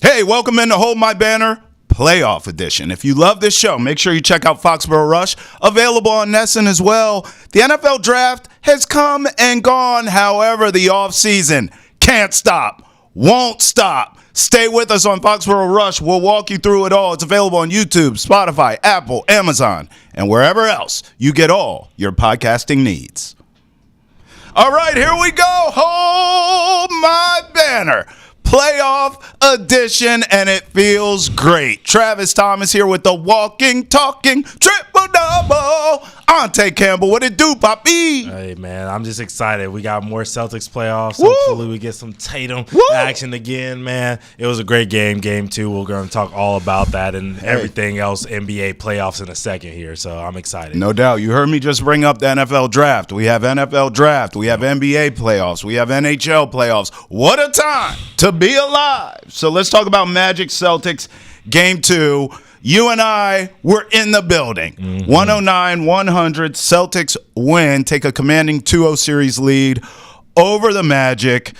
Hey, welcome into Hold My Banner Playoff Edition. If you love this show, make sure you check out Foxborough Rush, available on Nessun as well. The NFL Draft has come and gone. However, the offseason can't stop, won't stop. Stay with us on Foxborough Rush. We'll walk you through it all. It's available on YouTube, Spotify, Apple, Amazon, and wherever else you get all your podcasting needs. All right, here we go. Hold My Banner Playoff Edition, and it feels great. Travis Thomas here with the walking, talking, triple-double. Ante Campbell, what it do, Poppy? Hey, man, I'm just excited. We got more Celtics playoffs. Woo! Hopefully we get some Tatum action again, man. It was a great game, game two. We're going to talk all about that and everything else, NBA playoffs in a second here, so I'm excited. No doubt. You heard me just bring up the NFL Draft. We have NFL Draft. We have NBA playoffs. We have NHL playoffs. What a time to be alive. So let's talk about Magic Celtics game two. You and I were in the building. 109-100. Celtics win, take a commanding 2-0 series lead over the Magic.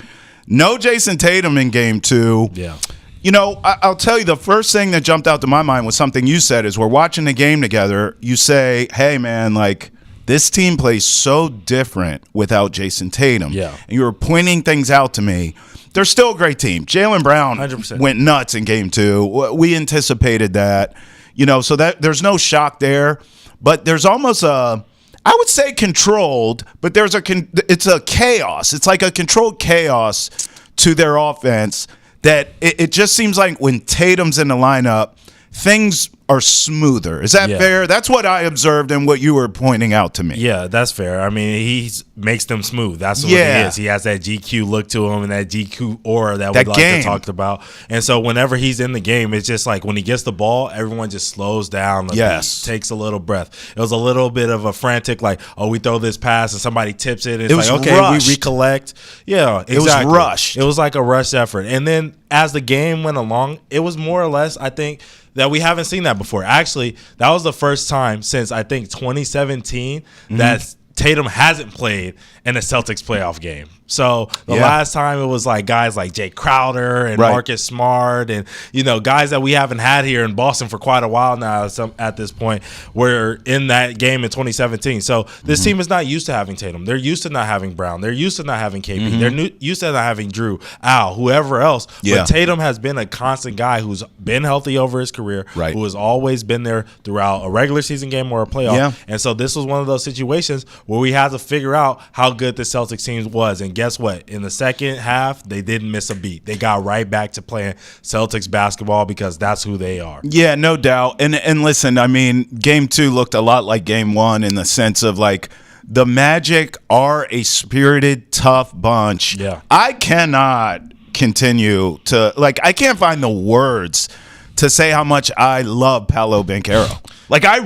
No Jayson Tatum in game two. Yeah. You know, I'll tell you, the first thing that jumped out to my mind was something you said is we're watching the game together. You say, hey, man, like, this team plays so different without Jayson Tatum. Yeah. And you were pointing things out to me. They're still a great team. Jaylen Brown 100%. went nuts in game two. We anticipated that. You know, so that there's no shock there. But there's almost I would say controlled, but it's a chaos. It's like a controlled chaos to their offense that it just seems like when Tatum's in the lineup, things are smoother. Is that fair? That's what I observed and what you were pointing out to me. Yeah, that's fair. I mean, he makes them smooth. That's what he is. He has that GQ look to him and that GQ aura that we like to talk about. And so whenever he's in the game, it's just like when he gets the ball, everyone just slows down. Takes a little breath. It was a little bit of a frantic, like, oh, we throw this pass and somebody tips it. And it's like, okay, rushed. we recollect. Yeah, exactly. It was rushed. It was like a rush effort. And then as the game went along, it was more or less, I think, that we haven't seen that before. Actually, that was the first time since, I think, 2017 that Tatum hasn't played in a Celtics playoff game. So the last time it was like guys like Jay Crowder and Marcus Smart and, you know, guys that we haven't had here in Boston for quite a while now at this point were in that game in 2017. So this team is not used to having Tatum. They're used to not having Brown. They're used to not having KP. They're used to not having Drew, Al, whoever else. Yeah. But Tatum has been a constant guy who's been healthy over his career, who has always been there throughout a regular season game or a playoff. Yeah. And so this was one of those situations where we had to figure out how good the Celtics team was. And guess what? In the second half, they didn't miss a beat. They got right back to playing Celtics basketball because that's who they are. Yeah, no doubt. And listen, I mean, game two looked a lot like game one in the sense of, like, the Magic are a spirited, tough bunch. Yeah. I cannot continue to, like, I can't find the words to say how much I love Paolo Banchero. Like, I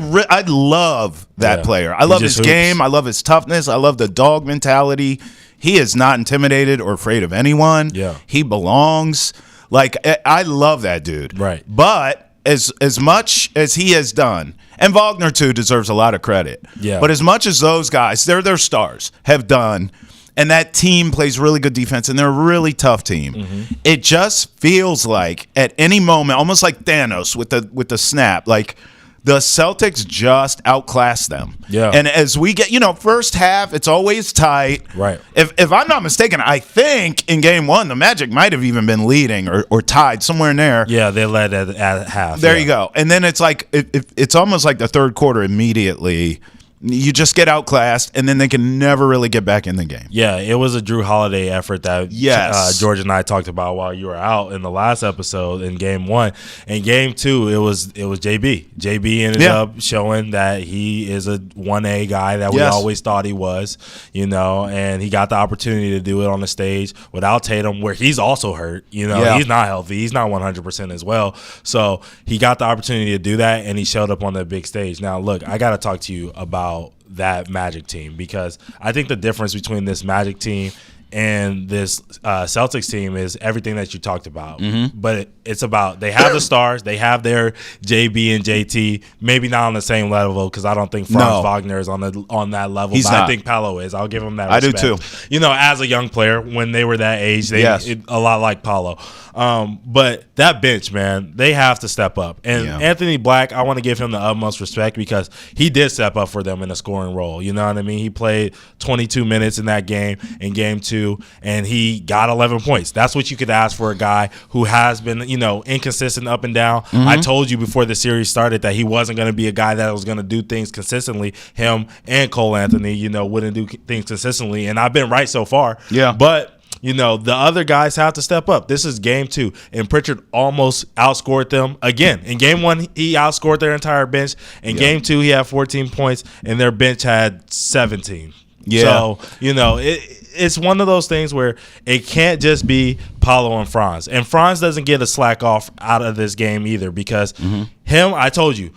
love that player. I love his game. I love his toughness. I love the dog mentality. He is not intimidated or afraid of anyone. Yeah. He belongs. Like, I love that dude. Right. But as much as he has done, and Wagner, too, deserves a lot of credit. Yeah. But as much as those guys, they're their stars, have done, and that team plays really good defense, and they're a really tough team, it just feels like at any moment, almost like Thanos with the snap, like the Celtics just outclassed them. Yeah. And as we get, first half, it's always tight. Right. If I'm not mistaken, I think in game one, the Magic might have even been leading or tied somewhere in there. Yeah, they led at half. There you go. And then it's like, it's almost like the third quarter immediately. You just get outclassed, and then they can never really get back in the game. Yeah, it was a Drew Holiday effort that George and I talked about while you were out in the last episode in game one. In game two, it was JB. JB ended up showing that he is a 1A guy that we always thought he was, and he got the opportunity to do it on the stage without Tatum, where he's also hurt. He's not healthy. He's not 100% as well. So he got the opportunity to do that, and he showed up on the big stage. Now, look, I got to talk to you about that Magic team, because I think the difference between this Magic team and this Celtics team is everything that you talked about. But it's about they have the stars, they have their JB and JT, maybe not on the same level because I don't think Franz Wagner is on that level. He's but not. I think Paolo is. I'll give him that. I respect. do too. You know, as a young player, when they were that age, they a lot like Paolo. But that bench, man, they have to step up. And Anthony Black, I want to give him the utmost respect because he did step up for them in a scoring role. You know what I mean? He played 22 minutes in that game, in game 2, and he got 11 points. That's what you could ask for a guy who has been, you know, inconsistent up and down. I told you before the series started that he wasn't going to be a guy that was going to do things consistently. Him and Cole Anthony, you know, wouldn't do things consistently, and I've been right so far. Yeah. But you know, the other guys have to step up. This is game 2, and Pritchard almost outscored them again. In game 1, he outscored their entire bench. In game 2, he had 14 points, and their bench had 17. Yeah. So, you know, it's one of those things where it can't just be Paolo and Franz. And Franz doesn't get a slack off out of this game either because him, I told you,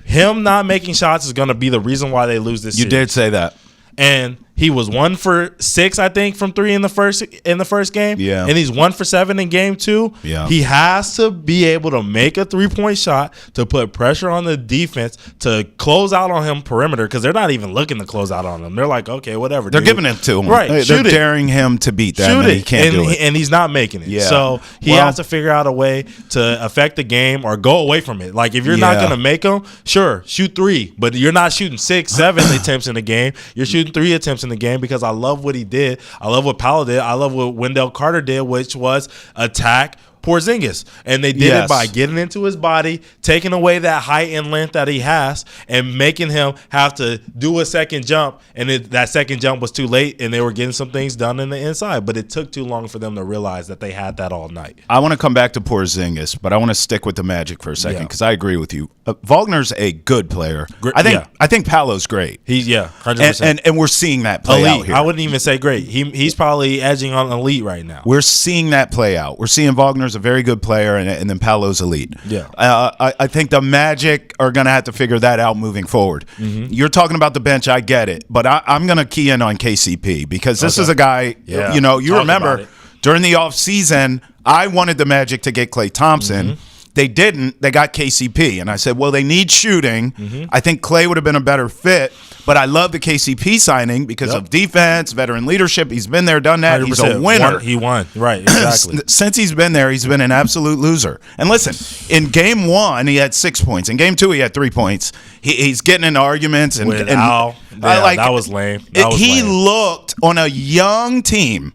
him not making shots is going to be the reason why they lose this series. You did say that. And he was 1 for 6, I think, from 3 in the first game. Yeah. And he's 1 for 7 in game 2. Yeah. He has to be able to make a 3-point shot to put pressure on the defense to close out on him perimeter because they're not even looking to close out on him. They're like, okay, whatever. They're giving it to him. Right. They're daring him to beat that. Shoot and it. He can't do it. And he's not making it. Yeah. So he has to figure out a way to affect the game or go away from it. Like if you're not going to make them, sure, shoot 3. But you're not shooting 6, 7 attempts in the game. You're shooting 3 attempts in the game because I love what he did. I love what Paolo did. I love what Wendell Carter did, which was attack Porzingis. And they did it by getting into his body, taking away that height and length that he has, and making him have to do a second jump. And that second jump was too late, and they were getting some things done in the inside. But it took too long for them to realize that they had that all night. I want to come back to Porzingis, but I want to stick with the Magic for a second because I agree with you. Wagner's a good player. I think Paolo's great. He's 100%. And we're seeing that play elite. out here. I wouldn't even say great. He's probably edging on elite right now. We're seeing that play out. We're seeing Wagner's a very good player, and then Paolo's elite. Yeah. I think the Magic are going to have to figure that out moving forward. You're talking about the bench. I get it. But I'm going to key in on KCP because this is a guy, you know, you remember during the offseason, I wanted the Magic to get Klay Thompson. They didn't. They got KCP. And I said, well, they need shooting. I think Klay would have been a better fit. But I love the KCP signing because of defense, veteran leadership. He's been there, done that. 100%. He's a winner. He won. Right, exactly. Since he's been there, he's been an absolute loser. And listen, in game 1, he had 6 points. In game 2, he had 3 points. He's getting into arguments. And Al. Yeah, that was lame. He looked on a young team.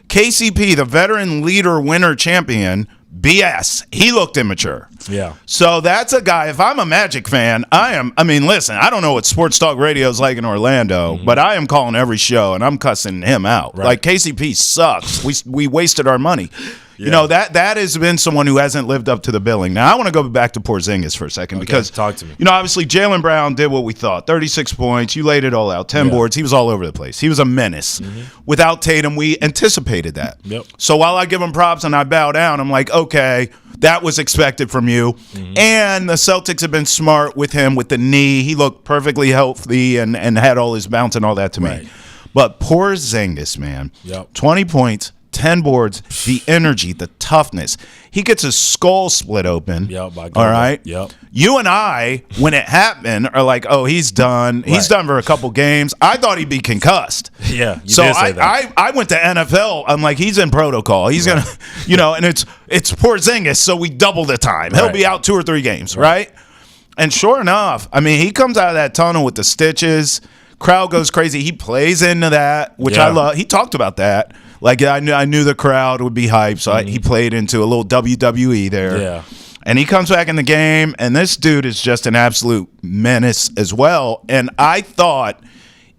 KCP, the veteran leader, winner, champion, BS. He looked immature. Yeah. So that's a guy, if I'm a Magic fan, listen, I don't know what sports talk radio is like in Orlando, but I am calling every show and I'm cussing him out. Right. Like KCP sucks. We wasted our money. Yeah. You know, that has been someone who hasn't lived up to the billing. Now, I want to go back to Porzingis for a second because, talk to me. You know, obviously Jaylen Brown did what we thought. 36 points. You laid it all out. 10 boards. He was all over the place. He was a menace. Without Tatum, we anticipated that. Yep. So while I give him props and I bow down, I'm like, okay, that was expected from you. And the Celtics have been smart with him with the knee. He looked perfectly healthy and had all his bounce and all that to me. But Porzingis, man, 20 points. 10 boards, the energy, the toughness. He gets his skull split open. All right? Yep. You and I, when it happened, are like, oh, he's done. He's done for a couple games. I thought he'd be concussed. Yeah, you did say that. I went to NFL. I'm like, he's in protocol. He's going to, you know, and it's Porzingis, so we double the time. He'll be out 2 or 3 games, right? And sure enough, I mean, he comes out of that tunnel with the stitches. Crowd goes crazy. He plays into that, which I love. He talked about that. Like, I knew the crowd would be hyped, so he played into a little WWE there. Yeah. And he comes back in the game, and this dude is just an absolute menace as well. And I thought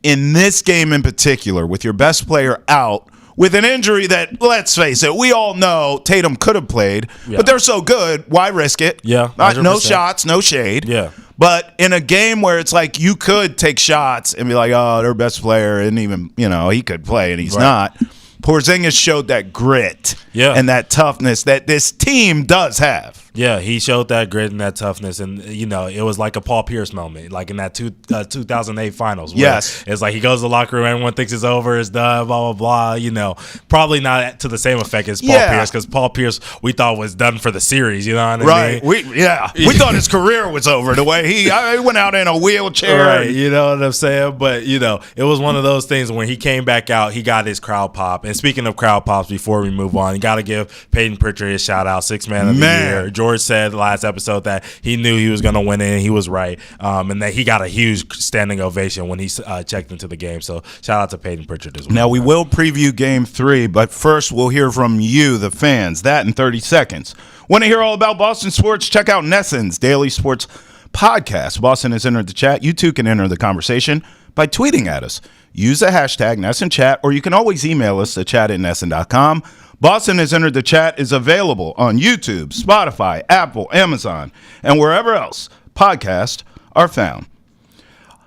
in this game in particular, with your best player out, with an injury that, let's face it, we all know Tatum could have played, but they're so good, why risk it? Yeah, no shots, no shade. Yeah. But in a game where it's like you could take shots and be like, oh, their best player isn't even, you know, he could play and he's not. Porzingis showed that grit and that toughness that this team does have. Yeah, he showed that grit and that toughness, and it was like a Paul Pierce moment, like in that 2008 finals. Yes, it's like he goes to the locker room, everyone thinks it's over, it's done, blah blah blah. Probably not to the same effect as Paul Pierce, because Paul Pierce we thought was done for the series. You know what I mean? We thought his career was over the way he went out in a wheelchair. Right, you know what I'm saying? But it was one of those things when he came back out, he got his crowd pop. And speaking of crowd pops, before we move on, you got to give Peyton Pritchard his shout out, 6th man of the year. George said last episode that he knew he was going to win it, and he was right. And that he got a huge standing ovation when he checked into the game. So shout out to Peyton Pritchard as well. Now we will preview Game 3, but first we'll hear from you, the fans. That in 30 seconds. Want to hear all about Boston sports? Check out Nesson's Daily Sports Podcast. Boston has entered the chat. You too can enter the conversation by tweeting at us. Use the hashtag NessonChat, or you can always email us at chat@nesson.com. Boston has entered the chat is available on YouTube, Spotify, Apple, Amazon, and wherever else podcasts are found.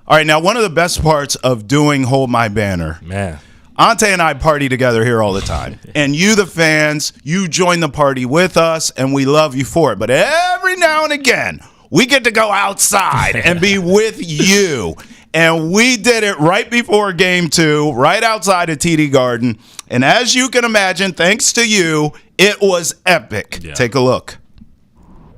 All right, now one of the best parts of doing Hold My Banner, man, Ante and I party together here all the time. And you, the fans, you join the party with us, and we love you for it. But every now and again, we get to go outside and be with you. And we did it right before Game 2, right outside of TD Garden. And as you can imagine, thanks to you, it was epic. Yeah. Take a look.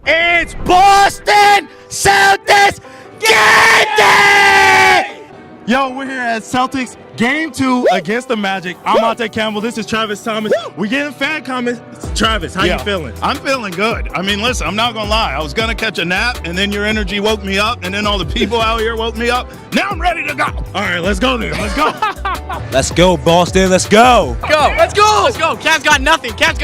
It's Boston Celtics game day! Yo, we're here at Celtics Game 2 against the Magic. I'm Ante Campbell. This is Travis Thomas. We're getting fan comments. Travis, how you feeling? I'm feeling good. I mean, listen, I'm not going to lie. I was going to catch a nap, and then your energy woke me up, and then all the people out here woke me up. Now I'm ready to go. All right, let's go then. Let's go. Let's go, Boston. Let's go. Let's go. Let's go. Cavs got nothing. Let's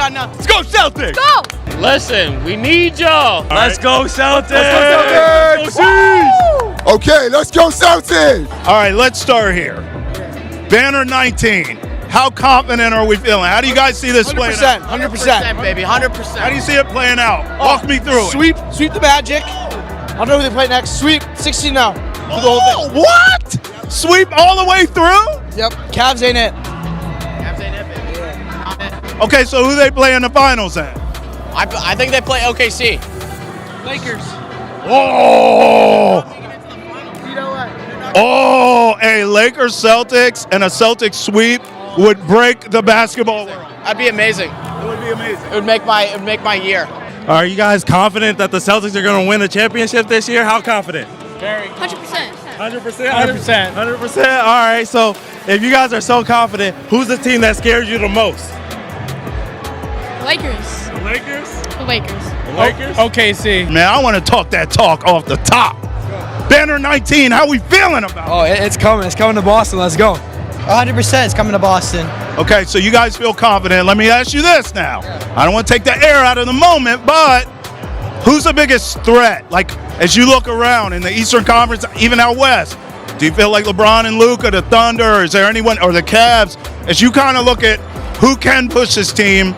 go, Celtics. Go. Listen, we need y'all. Let's go, Celtics. Let's go, Celtics. Okay, let's go, Celtics. All right, let's start here. Banner 19. How confident are we feeling? How do you guys see this playing out? 100%, baby. 100%. How do you see it playing out? Walk me through it. Sweep the Magic. I don't know who they play next. Sweep 16 now. What? Sweep all the way through? Yep. Cavs ain't it. Okay, so who they play in the finals then? I think they play OKC. Lakers. Oh! Oh, a Lakers Celtics and a Celtics sweep would break the basketball world. That'd be amazing. It would be amazing. It would make my year. Are you guys confident that the Celtics are going to win a championship this year? How confident? Very. 100%. 100%? 100%? All right, so if you guys are so confident, who's the team that scares you the most? Lakers. The Lakers? The Lakers. The Lakers? OKC. Man, I want to talk that talk off the top. Banner 19, how we feeling about it? Oh, it's coming. It's coming to Boston. Let's go. 100% it's coming to Boston. Okay, so you guys feel confident. Let me ask you this now. I don't want to take the air out of the moment, but who's the biggest threat? Like, as you look around in the Eastern Conference, even out west, do you feel like LeBron and Luka, the Thunder, or is there anyone, or the Cavs, as you kind of look at who can push this team,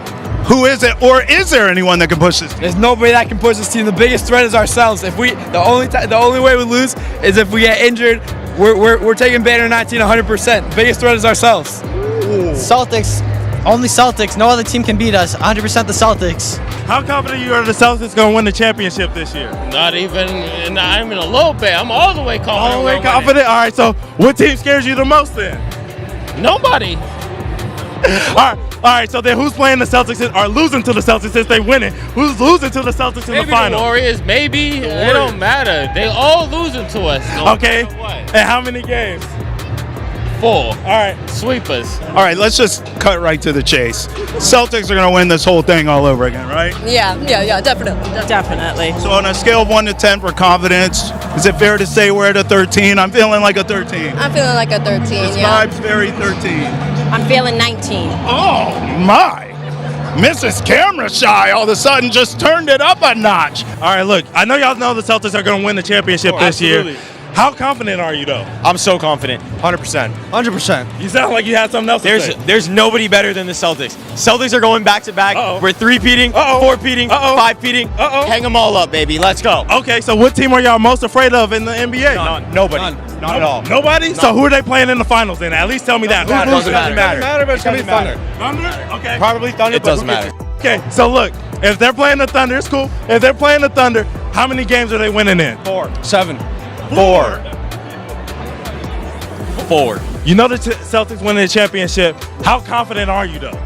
who is it, or is there anyone that can push this team? There's nobody that can push this team. The biggest threat is ourselves. If the only way we lose is if we get injured. We're taking Banner 19 100%. Biggest threat is ourselves. Celtics. Only Celtics. No other team can beat us. 100% the Celtics. How confident you are the Celtics going to win the championship this year? Not even a little bit. I'm all the way confident. All the way confident? All right, so what team scares you the most then? Nobody. All right. So then, who's playing the Celtics or losing to the Celtics since they winning? Who's losing to the Celtics in the final? The Warriors, maybe. It don't matter. They all losing to us. No okay. What? And how many games? 4. All right. Sweepers. All right, let's just cut right to the chase. Celtics are going to win this whole thing all over again, right? Yeah, definitely. So on a scale of 1 to 10 for confidence, is it fair to say we're at a 13? I'm feeling like a 13. I'm feeling like a 13, This yeah. vibe's very 13. I'm feeling 19. Oh, my. Mrs. Camera Shy all of a sudden just turned it up a notch. All right, look, I know y'all know the Celtics are going to win the championship this year. How confident are you, though? I'm so confident. 100%. 100%. You sound like you had something else to say. There's nobody better than the Celtics. Celtics are going back to back. Uh-oh. We're 3-peating, 4-peating, 5-peating. Hang them all up, baby. Let's go. Okay, so what team are y'all most afraid of in the NBA? Nobody. Not at all. Nobody? None. So who are they playing in the finals then? At least tell me that. Doesn't matter. But it's going to be Thunder. Thunder? Okay. Probably Thunder. It doesn't matter. Okay, so look, If they're playing the Thunder, it's cool. If they're playing the Thunder, how many games are they winning in? 7. 4. You know the Celtics winning the championship. How confident are you, though?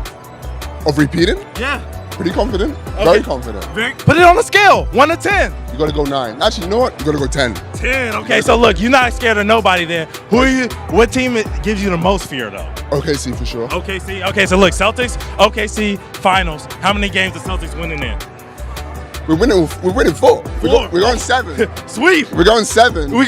Of repeating? Yeah. Pretty confident. Okay. Very confident. Put it on a scale, 1 to 10. You gotta go 9. Actually, you know what? You gotta go 10. 10. Okay, so look, you're not scared of nobody then. Who are you? What team gives you the most fear, though? OKC for sure. OKC. Okay, so look, Celtics, OKC finals. How many games the Celtics winning in? We're winning 4. We're going 7. Sweep. We're going 7. We're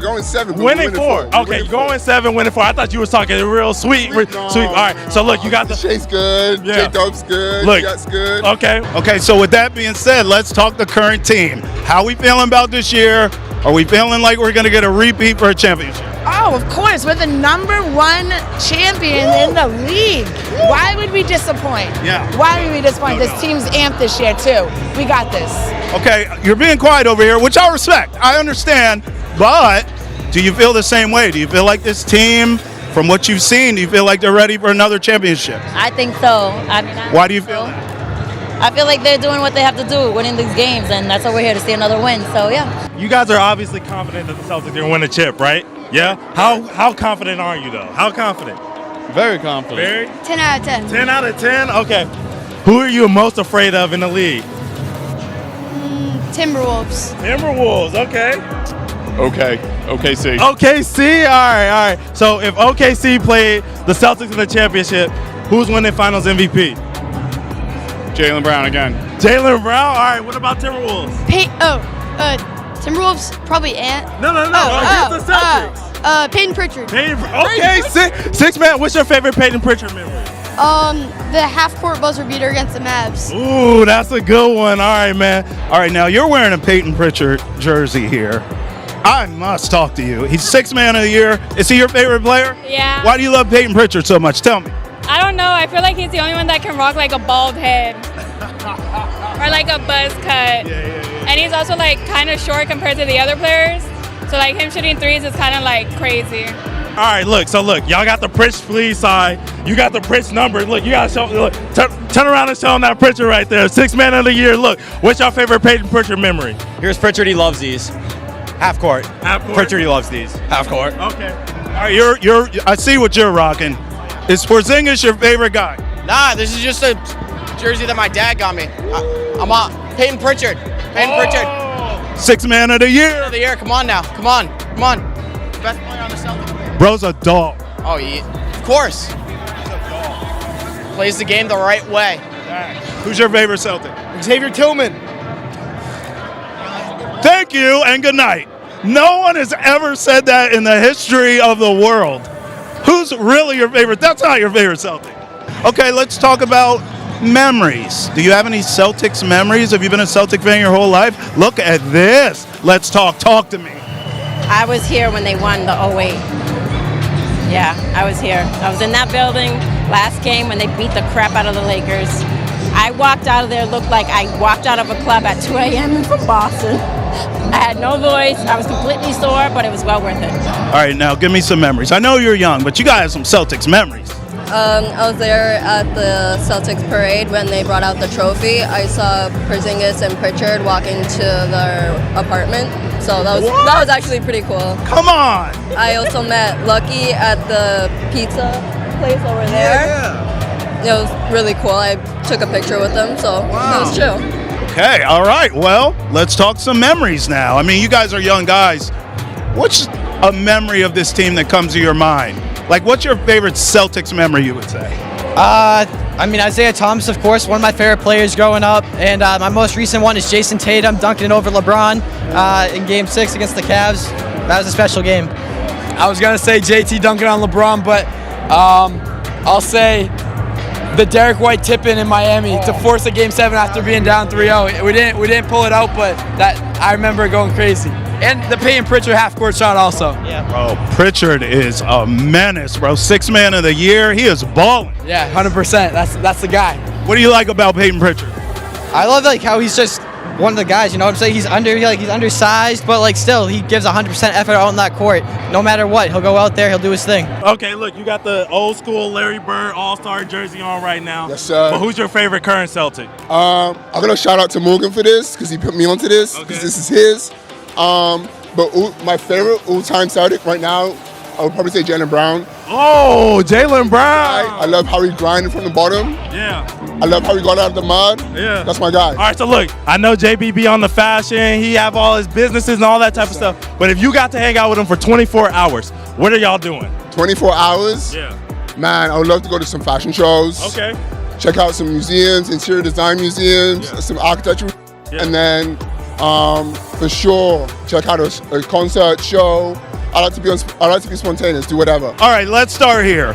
going 7. But winning we're 4. Okay, you're going 7, winning 4. I thought you was talking real sweet. Sweet. All right, so look, you got the. Shane's good. Yeah. J-Dub's good. Look. Jets good. Okay. Okay, so with that being said, let's talk the current team. How we feeling about this year? Are we feeling like we're going to get a repeat for a championship? Oh, of course. We're the #1 champion in the league. Why would we disappoint? Yeah. Why would we disappoint? No, This team's amped this year, too. We got this. Okay, you're being quiet over here, which I respect. I understand, but do you feel the same way? Do you feel like this team, from what you've seen, do you feel like they're ready for another championship? I think so. Why do you feel that? I feel like they're doing what they have to do, winning these games, and that's why we're here to see another win. So yeah. You guys are obviously confident that the Celtics are going to win the chip, right? Yeah? How confident are you, though? How confident? Very confident. Very? 10 out of 10. 10 out of 10? Okay. Who are you most afraid of in the league? Timberwolves. Timberwolves, okay. OKC. OKC, all right. So if OKC played the Celtics in the championship, who's winning Finals MVP? Jaylen Brown again. Jaylen Brown. All right. What about Timberwolves? Timberwolves probably Ant. No. Against the Celtics. Peyton Pritchard. Okay. Six man. What's your favorite Peyton Pritchard memory? The half-court buzzer beater against the Mavs. Ooh, that's a good one. All right, man. All right, now you're wearing a Peyton Pritchard jersey here. I must talk to you. He's 6th man of the year. Is he your favorite player? Yeah. Why do you love Peyton Pritchard so much? Tell me. I don't know. I feel like he's the only one that can rock like a bald head or like a buzz cut. Yeah. And he's also like kind of short compared to the other players. So like him shooting threes is kind of like crazy. All right, look, y'all got the Pritch fleece side. You got the Pritch number. Look, you got to show, look, turn around and show him that Pritchard right there. 6th man of the year. Look, what's your favorite Peyton Pritchard memory? Here's Pritchard. He loves these. Half court. Pritchard. He loves these. Half court. Okay. All right, I see what you're rocking. Is Porzingis your favorite guy? Nah, this is just a jersey that my dad got me. I'm on Peyton Pritchard. Pritchard. 6th man of the year. Of the year. Come on now. Come on. Best player on the Celtics. Bro's a dog. Oh, of course. Plays the game the right way. Who's your favorite Celtic? Xavier Tillman. Thank you and good night. No one has ever said that in the history of the world. Who's really your favorite? That's not your favorite Celtic. Okay, let's talk about memories. Do you have any Celtics memories? Have you been a Celtic fan your whole life? Look at this. Let's talk. Talk to me. I was here when they won the 08. Yeah, I was here. I was in that building last game when they beat the crap out of the Lakers. I walked out of there, looked like I walked out of a club at 2 a.m. from Boston. I had no voice. I was completely sore, but it was well worth it. All right, now give me some memories. I know you're young, but you guys have some Celtics memories. I was there at the Celtics parade when they brought out the trophy. I saw Porzingis and Pritchard walking to their apartment, so that was actually pretty cool. Come on! I also met Lucky at the pizza place over there. Yeah. It was really cool. I took a picture with them, so it was chill. Okay, all right. Well, let's talk some memories now. I mean, you guys are young guys. What's a memory of this team that comes to your mind? Like, what's your favorite Celtics memory, you would say? Isaiah Thomas, of course, one of my favorite players growing up. And my most recent one is Jayson Tatum dunking over LeBron in Game 6 against the Cavs. That was a special game. I was going to say JT dunking on LeBron, but I'll say the Derek White tip-in in Miami to force a Game 7 after being down 3-0. We didn't pull it out, but that I remember going crazy. And the Peyton Pritchard half-court shot also. Yeah. Bro, Pritchard is a menace, bro. 6th man of the year. He is balling. Yeah, 100%. That's the guy. What do you like about Peyton Pritchard? I love like how he's just one of the guys. You know what I'm saying? He's undersized, but like still, he gives 100% effort out on that court. No matter what, he'll go out there, he'll do his thing. Okay, look, you got the old school Larry Bird All-Star jersey on right now. Yes, sir. But who's your favorite current Celtic? I'm gonna shout out to Morgan for this because he put me onto this because this is his. But my favorite all-time Celtic right now, I would probably say Jaylen Brown. Oh, Jaylen Brown. I love how he grinded from the bottom. Yeah. I love how he got out of the mud. Yeah. That's my guy. All right, so look, I know JB be on the fashion. He have all his businesses and all that type of stuff. But if you got to hang out with him for 24 hours, what are y'all doing? 24 hours? Yeah. Man, I would love to go to some fashion shows. Okay. Check out some museums, interior design museums, some architecture. Yeah. And then, for sure, check out a concert, show. I like to be spontaneous, do whatever. All right, let's start here.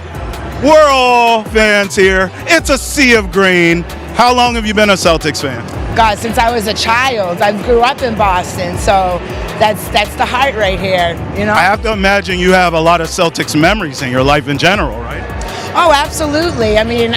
We're all fans here. It's a sea of green. How long have you been a Celtics fan? God, since I was a child. I grew up in Boston, so that's the heart right here, you know? I have to imagine you have a lot of Celtics memories in your life in general, right? Oh, absolutely. I mean,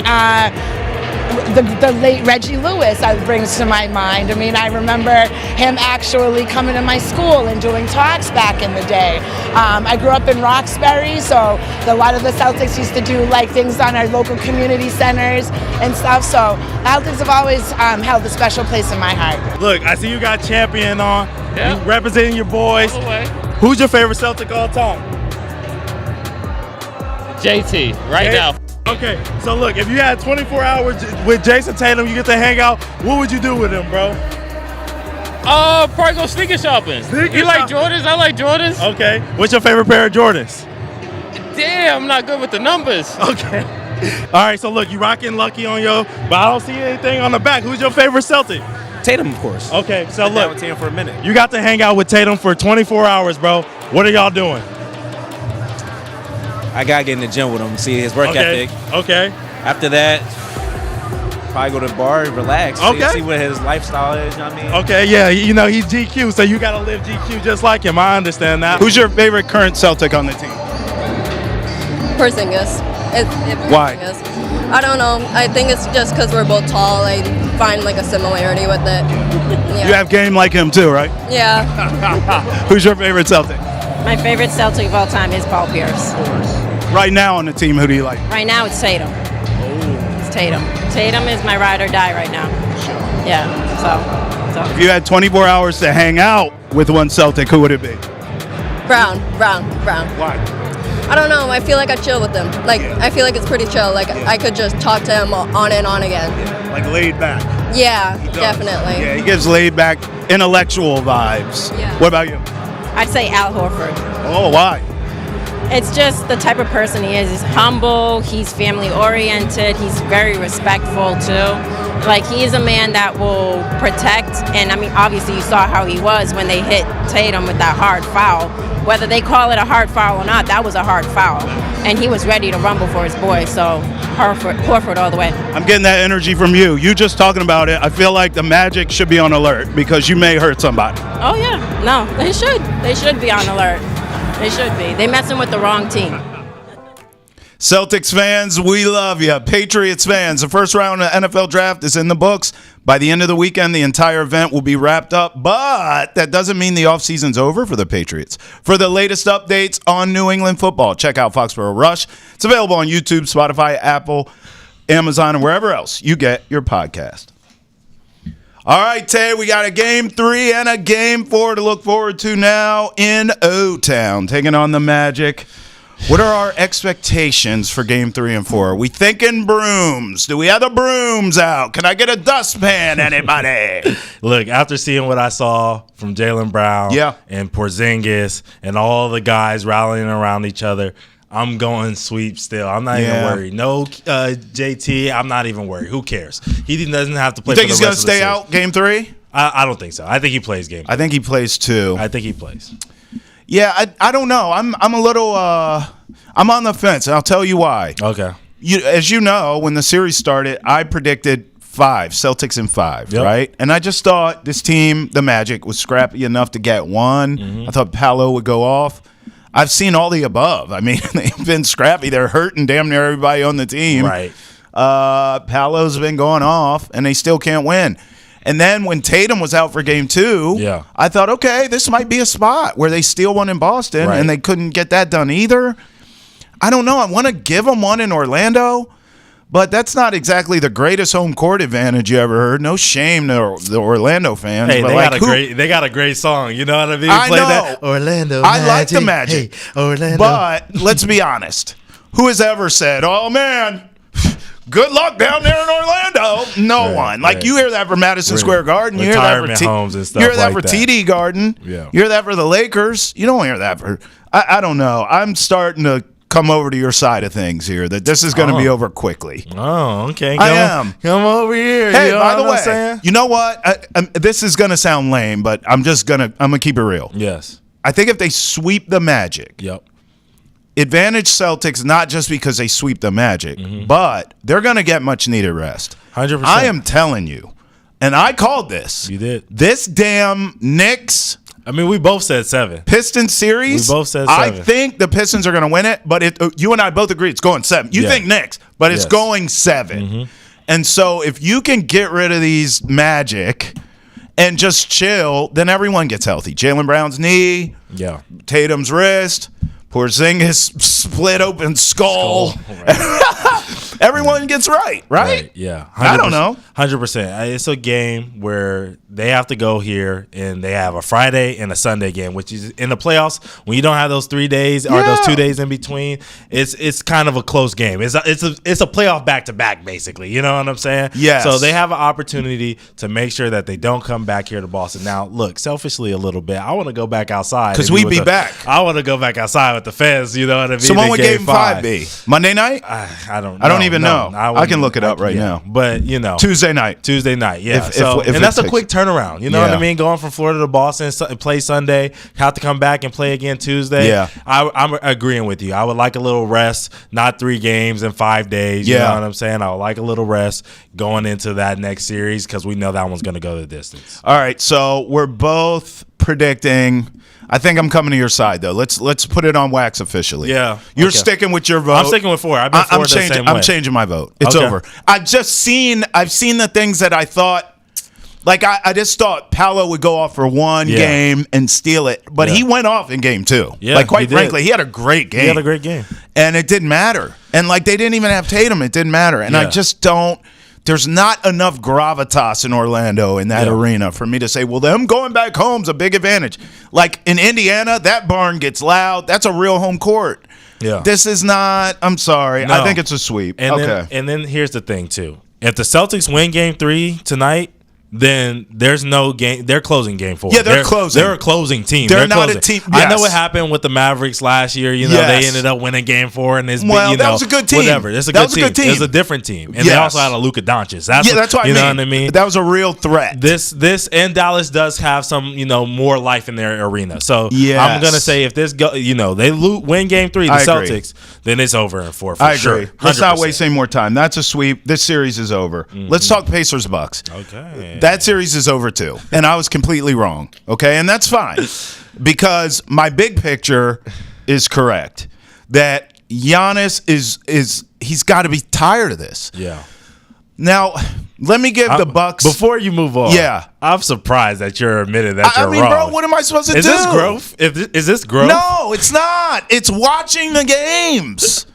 the late Reggie Lewis brings to my mind. I mean, I remember him actually coming to my school and doing talks back in the day. I grew up in Roxbury, so a lot of the Celtics used to do like things on our local community centers and stuff. So Celtics have always held a special place in my heart. Look, I see you got champion on. Yeah. You representing your boys. All the way. Who's your favorite Celtic all time? JT, right now. Okay, so look, if you had 24 hours with Jayson Tatum, you get to hang out, what would you do with him, bro? Probably go sneaker shopping. You like Jordans? I like Jordans. Okay, what's your favorite pair of Jordans? Damn, I'm not good with the numbers. Okay. All right, so look, you rocking Lucky on yo, but I don't see anything on the back. Who's your favorite Celtic? Tatum, of course. Okay, so Been down look, with Tatum for a minute. you got to hang out with Tatum for 24 hours, bro. What are y'all doing? I gotta get in the gym with him, see his work ethic. Okay. After that, probably go to the bar, relax, see what his lifestyle is. You know what I mean? Okay, yeah, you know he's GQ, so you gotta live GQ just like him. I understand that. Who's your favorite current Celtic on the team? Porzingis. Why? I don't know. I think it's just because we're both tall. I find like a similarity with it. Yeah. You have game like him too, right? Yeah. Who's your favorite Celtic? My favorite Celtic of all time is Paul Pierce. Right now on the team, who do you like? Right now, it's Tatum. It's Tatum. Tatum is my ride or die right now. Yeah, so. If you had 24 hours to hang out with one Celtic, who would it be? Brown. Why? I don't know. I feel like I chill with him. I feel like it's pretty chill. Like, I could just talk to him on and on again. Like laid back. Yeah, definitely. Yeah, he gives laid back, intellectual vibes. Yeah. What about you? I'd say Al Horford. Oh, why? It's just the type of person he is. He's humble, he's family oriented, he's very respectful too. Like, he is a man that will protect, and I mean, obviously you saw how he was when they hit Tatum with that hard foul. Whether they call it a hard foul or not, that was a hard foul. And he was ready to rumble for his boy, so Horford all the way. I'm getting that energy from you. You just talking about it. I feel like the Magic should be on alert because you may hurt somebody. Oh yeah, no, they should. They should be on alert. They should be. They messing with the wrong team. Celtics fans, we love you. Patriots fans, the first round of the NFL draft is in the books. By the end of the weekend, the entire event will be wrapped up, but that doesn't mean the offseason's over for the Patriots. For the latest updates on New England football, check out Foxborough Rush. It's available on YouTube, Spotify, Apple, Amazon, and wherever else you get your podcast. All right, Tay, we got a Game 3 and a Game 4 to look forward to now in O-Town, taking on the Magic. What are our expectations for Game 3 and 4? Are we thinking brooms? Do we have the brooms out? Can I get a dustpan, anybody? Look, after seeing what I saw from Jaylen Brown and Porzingis and all the guys rallying around each other, I'm going sweep still. I'm not even worried. No JT, I'm not even worried. Who cares? He doesn't have to play. You think for the he's going to rest of the stay series. out Game 3? I don't think so. I think he plays Game 3. I think he plays 2. I think he plays. Yeah, I don't know. I'm a little I'm on the fence, and I'll tell you why. Okay. As you know, when the series started, I predicted 5, Celtics in 5, right? And I just thought this team, the Magic, was scrappy enough to get one. Mm-hmm. I thought Paolo would go off. I've seen all the above. I mean, they've been scrappy. They're hurting damn near everybody on the team. Right. Paolo's been going off, and they still can't win. And then when Tatum was out for game 2, I thought, okay, this might be a spot where they steal one in Boston, and they couldn't get that done either. I don't know. I want to give them one in Orlando, but that's not exactly the greatest home court advantage you ever heard. No shame to the Orlando fans. Hey, but they got a great song. You know what I mean? I Play know. That. Orlando I like the Magic. Hey, Orlando. But let's be honest. Who has ever said, oh, man, good luck down there in Orlando? No one. Like, you hear that for Madison Square Garden. You hear that for homes and stuff You hear that like for TD Garden. Yeah. You hear that for the Lakers. You don't hear that for – I don't know. I'm starting to come over to your side of things here, that this is going to be over quickly. Oh, okay. I am. Come over here. Hey, you know by the what I'm way, saying? you know what? This is going to sound lame, but I'm gonna keep it real. Yes. I think if they sweep the Magic, advantage Celtics, not just because they sweep the Magic, but they're going to get much needed rest. 100%. I am telling you, and I called this. You did. This damn Knicks. I mean, we both said 7. Pistons series. We both said 7. I think the Pistons are going to win it, but you and I both agree it's going 7. You think Knicks, but it's going 7. And so if you can get rid of these Magic and just chill, then everyone gets healthy. Jaylen Brown's knee, Tatum's wrist, Porzingis split open skull. Everyone gets right? Yeah. 100%. I don't know. 100%. It's a game where they have to go here, and they have a Friday and a Sunday game, which is in the playoffs. When you don't have those 3 days or those 2 days in between, it's kind of a close game. It's a playoff back-to-back, basically. You know what I'm saying? Yes. So they have an opportunity to make sure that they don't come back here to Boston. Now, look, selfishly a little bit, I want to go back outside. Because we'd be back. I want to go back outside with the fans. You know what I mean? So when would game 5 be? Monday night? I don't know. I don't even know. I can look it up right now. now. But, you know. Tuesday night, yeah. If and that's a quick turnaround. You know what I mean? Going from Florida to Boston, play Sunday, have to come back and play again Tuesday. Yeah. I'm agreeing with you. I would like a little rest, not 3 games in 5 days. You know what I'm saying? I would like a little rest going into that next series because we know that one's going to go the distance. All right, so we're both predicting. I think I'm coming to your side, though. Let's put it on wax officially. Yeah. You're sticking with your vote. I'm sticking with 4. I've been 4 the same way. I'm changing my vote. It's over. I've seen the things that I thought. Like, I just thought Paolo would go off for one game and steal it. But he went off in game 2. Yeah, like, quite frankly, he had a great game. He had a great game. And it didn't matter. And, like, they didn't even have Tatum. It didn't matter. And I just don't. There's not enough gravitas in Orlando in that arena for me to say, well, them going back home's a big advantage. Like, in Indiana, that barn gets loud. That's a real home court. Yeah. This is not. I'm sorry. No. I think it's a sweep. And then here's the thing, too. If the Celtics win game 3 tonight, then there's no game. They're closing game 4. Yeah, they're closing. They're a closing team. They're not closing. a team. I know what happened with the Mavericks last year. You know, they ended up winning game 4, and it's that was a good team. Whatever. It's a good team. It was a different team, and they also had a Luka Doncic. That's what I mean. You know what I mean? That was a real threat. This and Dallas does have some more life in their arena. So I'm gonna say if this they win game 3, the Celtics, then it's over in 4 for I sure. agree. Let's not waste any more time. That's a sweep. This series is over. Let's talk Pacers Bucks. Okay. That series is over too, and I was completely wrong. Okay, and that's fine because my big picture is correct. That Giannis is he's got to be tired of this. Yeah. Now, let me give the Bucks before you move on. Yeah, I'm surprised that you're admitting that you're wrong. Bro, what am I supposed to do? Is this growth? Is this growth? No, it's not. It's watching the games.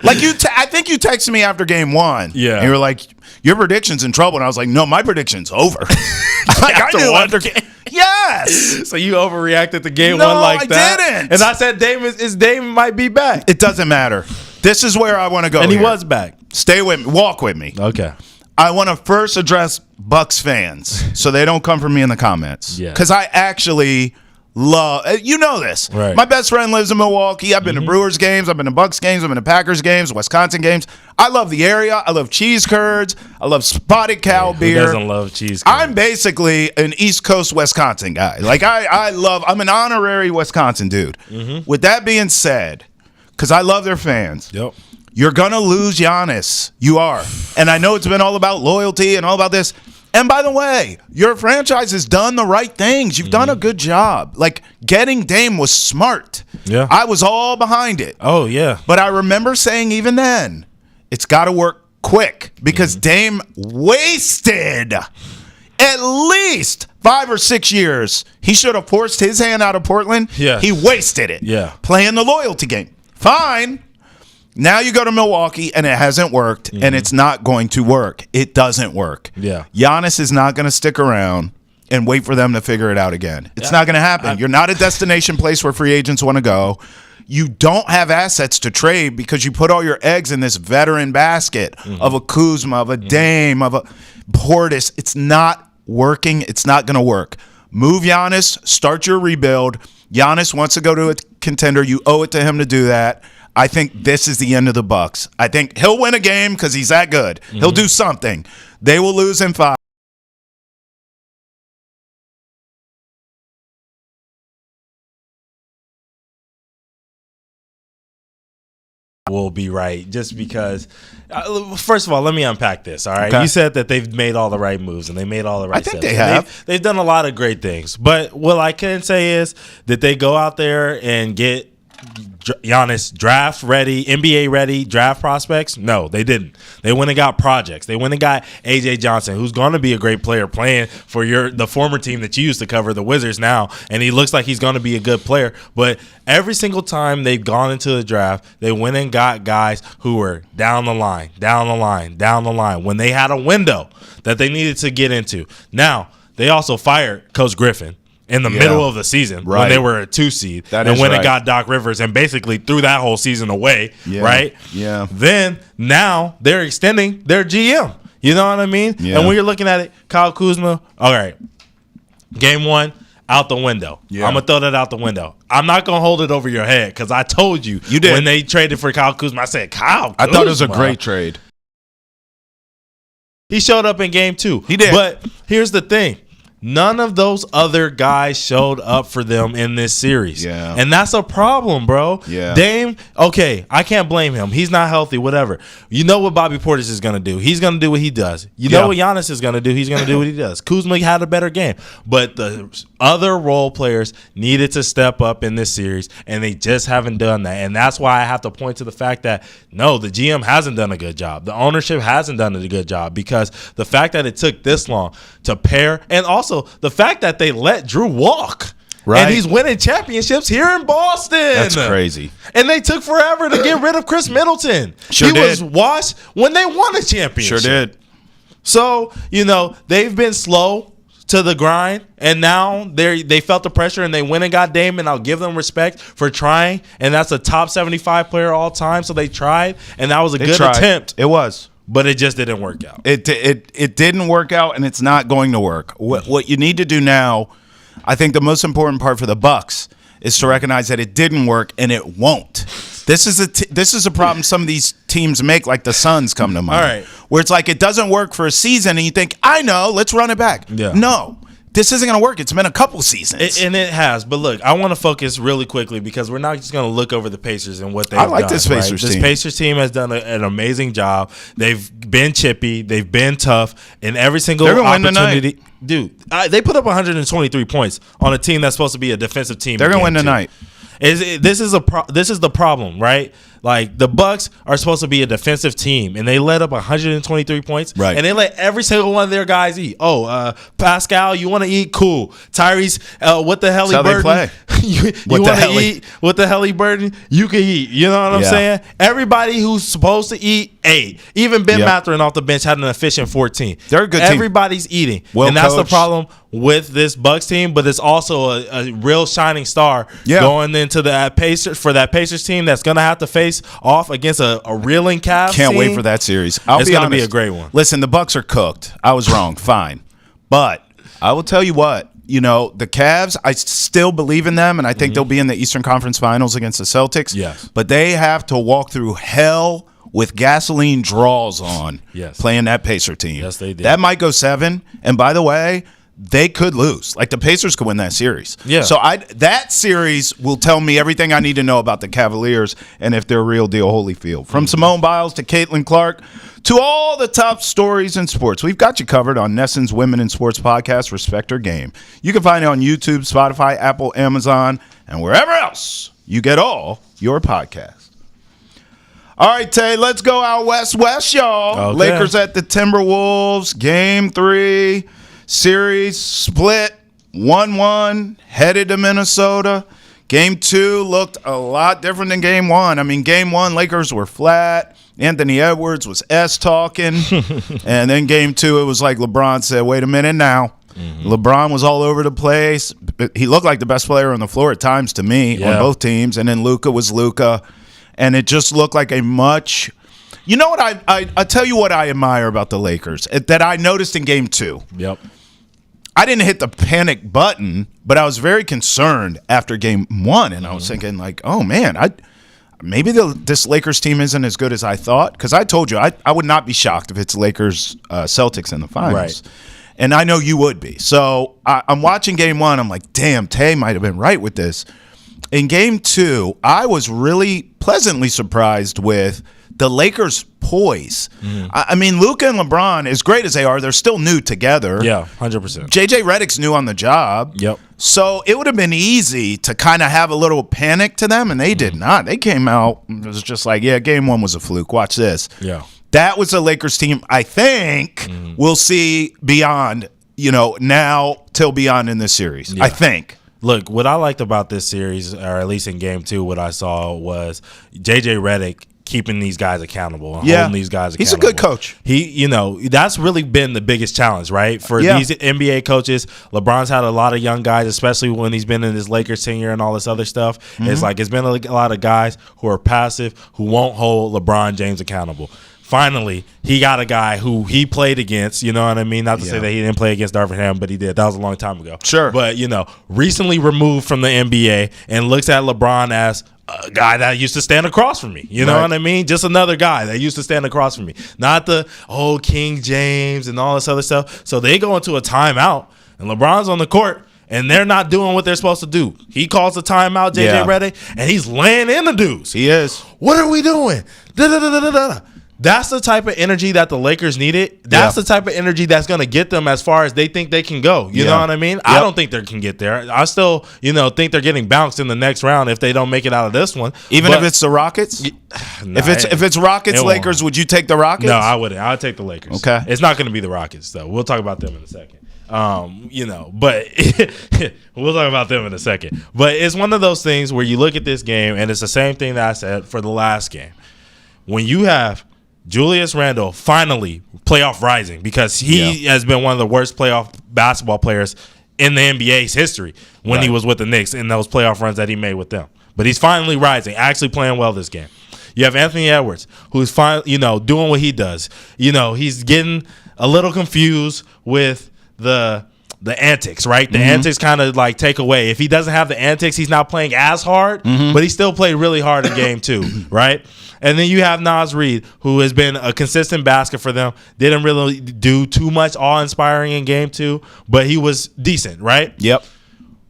Like I think you texted me after game 1. Yeah, and you were like, "Your prediction's in trouble," and I was like, "No, my prediction's over." Like I knew after game. Yes. So you overreacted to game 1 that. like that? No, I didn't. And I said Dame might be back. It doesn't matter. This is where I want to go. And he here. was back. Stay with me. Walk with me. Okay. I want to first address Bucks fans so they don't come for me in the comments. Yeah. Because I actually love, you know this. Right. My best friend lives in Milwaukee. I've been to Brewers games. I've been to Bucks games. I've been to Packers games, Wisconsin games. I love the area. I love cheese curds. I love spotted cow beer. Who doesn't love cheese curds? I'm basically an East Coast Wisconsin guy. Like I'm an honorary Wisconsin dude. With that being said, because I love their fans. Yep. You're going to lose Giannis. You are. And I know it's been all about loyalty and all about this. And by the way, your franchise has done the right things. You've done a good job. Like, getting Dame was smart. Yeah. I was all behind it. Oh, yeah. But I remember saying even then, it's got to work quick because Dame wasted at least 5 or 6 years. He should have forced his hand out of Portland. Yeah. He wasted it. Yeah. Playing the loyalty game. Fine. Now you go to Milwaukee, and it hasn't worked, and it's not going to work. It doesn't work. Yeah. Giannis is not going to stick around and wait for them to figure it out again. It's not going to happen. You're not a destination place where free agents want to go. You don't have assets to trade because you put all your eggs in this veteran basket of a Kuzma, of a Dame, of a Portis. It's not working. It's not going to work. Move Giannis. Start your rebuild. Giannis wants to go to a contender. You owe it to him to do that. I think this is the end of the Bucks. I think he'll win a game because he's that good. He'll do something. They will lose in 5. Will be right just because first of all, let me unpack this. All right. Okay. You said that they've made all the right moves and they made all the right I think steps. they have. They've done a lot of great things, but what I can say is that they go out there and get Giannis draft ready, NBA ready draft prospects. No, they didn't. They went and got projects. They went and got AJ Johnson, who's going to be a great player playing for the former team that you used to cover, the Wizards now, and he looks like he's going to be a good player. But every single time they've gone into the draft, they went and got guys who were down the line when they had a window that they needed to get into. Now, they also fired Coach Griffin in the middle of the season when they were a 2 seed and went and got Doc Rivers and basically threw that whole season away, right? Yeah. Then now they're extending their GM. You know what I mean? Yeah. And when you're looking at it, Kyle Kuzma, all right, game 1, out the window. Yeah. I'm going to throw that out the window. I'm not going to hold it over your head because I told you did. When they traded for Kyle Kuzma, I said, Kyle Kuzma. I thought it was a great trade. He showed up in game 2. He did. But here's the thing. None of those other guys showed up for them in this series. Yeah. And that's a problem, bro. Yeah. Dame, okay, I can't blame him. He's not healthy, whatever. You know what Bobby Portis is going to do. He's going to do what he does. You know what Giannis is going to do. He's going to do what he does. Kuzma had a better game. But the other role players needed to step up in this series, and they just haven't done that. And that's why I have to point to the fact that, no, the GM hasn't done a good job. The ownership hasn't done a good job because the fact that it took this long to pair, and also the fact that they let Drew walk. Right. And he's winning championships here in Boston. That's crazy. And they took forever to get rid of Chris Middleton. Sure he did. was washed when they won a championship. Sure did. So, they've been slow to the grind, and now they felt the pressure, and they went and got Dame, and I'll give them respect for trying, and that's a top 75 player all time, so they tried, and that was a good attempt. It was. But it just didn't work out. It didn't work out, and it's not going to work. What you need to do now, I think the most important part for the Bucks is to recognize that it didn't work, and it won't. This is a problem some of these teams make, like the Suns come to mind. All right. Where it's like it doesn't work for a season, and you think, I know, let's run it back. Yeah. No. This isn't going to work. It's been a couple seasons. And it has. But look, I want to focus really quickly because we're not just going to look over the Pacers and what they've done. I like this Pacers team. This Pacers team has done an amazing job. They've been chippy. They've been tough. In every single opportunity. Dude, they put up 123 points on a team that's supposed to be a defensive team. They're going to win tonight. This is the problem, right? Like the Bucks are supposed to be a defensive team, and they let up 123 points, right? And they let every single one of their guys eat. Oh, Pascal, you want to eat? Cool. Tyrese, what the hell he burden? you want to eat? What the hell he burden? You can eat. You know what I'm saying? Everybody who's supposed to eat ate. Even Ben Mathurin off the bench had an efficient 14. They're a good team. Everybody's eating, well and that's coached. the problem with this Bucks team. But it's also a real shining star going into that Pacers team that's gonna have to face off against a reeling Cavs Can't team. wait for that series. It's going to be a great one. Listen, the Bucks are cooked. I was wrong. Fine. But I will tell you what, the Cavs, I still believe in them, and I think they'll be in the Eastern Conference Finals against the Celtics. Yes. But they have to walk through hell with gasoline draws on playing that Pacer team. Yes, they did. That might go 7. And by the way, they could lose. Like the Pacers could win that series. Yeah. So that series will tell me everything I need to know about the Cavaliers and if they're real deal Holyfield. From Simone Biles to Caitlin Clark to all the top stories in sports, we've got you covered on Nesson's Women in Sports podcast, Respect Her Game. You can find it on YouTube, Spotify, Apple, Amazon, and wherever else you get all your podcasts. All right, Tay, let's go out west, y'all. Okay. Lakers at the Timberwolves, game 3. Series split 1-1, headed to Minnesota. Game 2 looked a lot different than Game 1. I mean, Game 1, Lakers were flat. Anthony Edwards was S-talking. And then Game 2, it was like LeBron said, wait a minute now. LeBron was all over the place. He looked like the best player on the floor at times to me on both teams. And then Luka was Luka. And it just looked like a much – you know what? I tell you what I admire about the Lakers that I noticed in Game 2. Yep. I didn't hit the panic button, but I was very concerned after Game 1, and I was thinking, like, oh, man, maybe this Lakers team isn't as good as I thought, because I told you I would not be shocked if it's Lakers Celtics in the finals. Right. And I know you would be. So I'm watching Game 1. I'm like, damn, Tay might have been right with this. In Game 2, I was really pleasantly surprised with the Lakers' poise. I mean, Luka and LeBron, as great as they are, they're still new together. Yeah, 100%. JJ Redick's new on the job. Yep. So it would have been easy to kind of have a little panic to them, and they did not. They came out, it was just like, yeah, Game 1 was a fluke. Watch this. Yeah. That was a Lakers team I think we'll see beyond, now till beyond in this series. Yeah. I think. Look, what I liked about this series, or at least in Game 2, what I saw was JJ Redick keeping these guys accountable and holding these guys accountable. He's a good coach. That's really been the biggest challenge, right? For these NBA coaches, LeBron's had a lot of young guys, especially when he's been in his Lakers tenure and all this other stuff. It's been a lot of guys who are passive, who won't hold LeBron James accountable. Finally, he got a guy who he played against, you know what I mean? Not to say that he didn't play against Darvin Ham, but he did. That was a long time ago. Sure. But, recently removed from the NBA and looks at LeBron as a guy that used to stand across from me. You know what I mean? Just another guy that used to stand across from me. Not the, King James and all this other stuff. So they go into a timeout, and LeBron's on the court, and they're not doing what they're supposed to do. He calls the timeout, JJ Redick, and he's laying in the dudes. He is. What are we doing? Da-da-da-da-da-da. That's the type of energy that the Lakers needed. That's the type of energy that's going to get them as far as they think they can go. You know what I mean? I don't think they can get there. I still, think they're getting bounced in the next round if they don't make it out of this one. Even if it's the Rockets? If it's Rockets, Lakers, would you take the Rockets? No, I wouldn't. I would take the Lakers. Okay. It's not going to be the Rockets, though. We'll talk about them in a second. But we'll talk about them in a second. But it's one of those things where you look at this game, and it's the same thing that I said for the last game. When you have Julius Randle finally playoff rising, because he has been one of the worst playoff basketball players in the NBA's history when he was with the Knicks in those playoff runs that he made with them. But he's finally rising, actually playing well this game. You have Anthony Edwards, who's finally, doing what he does. He's getting a little confused with the antics, right? The antics kind of take away. If he doesn't have the antics, he's not playing as hard, but he still played really hard in Game 2, right? And then you have Naz Reid, who has been a consistent basket for them. Didn't really do too much awe-inspiring in Game 2, but he was decent, right? Yep.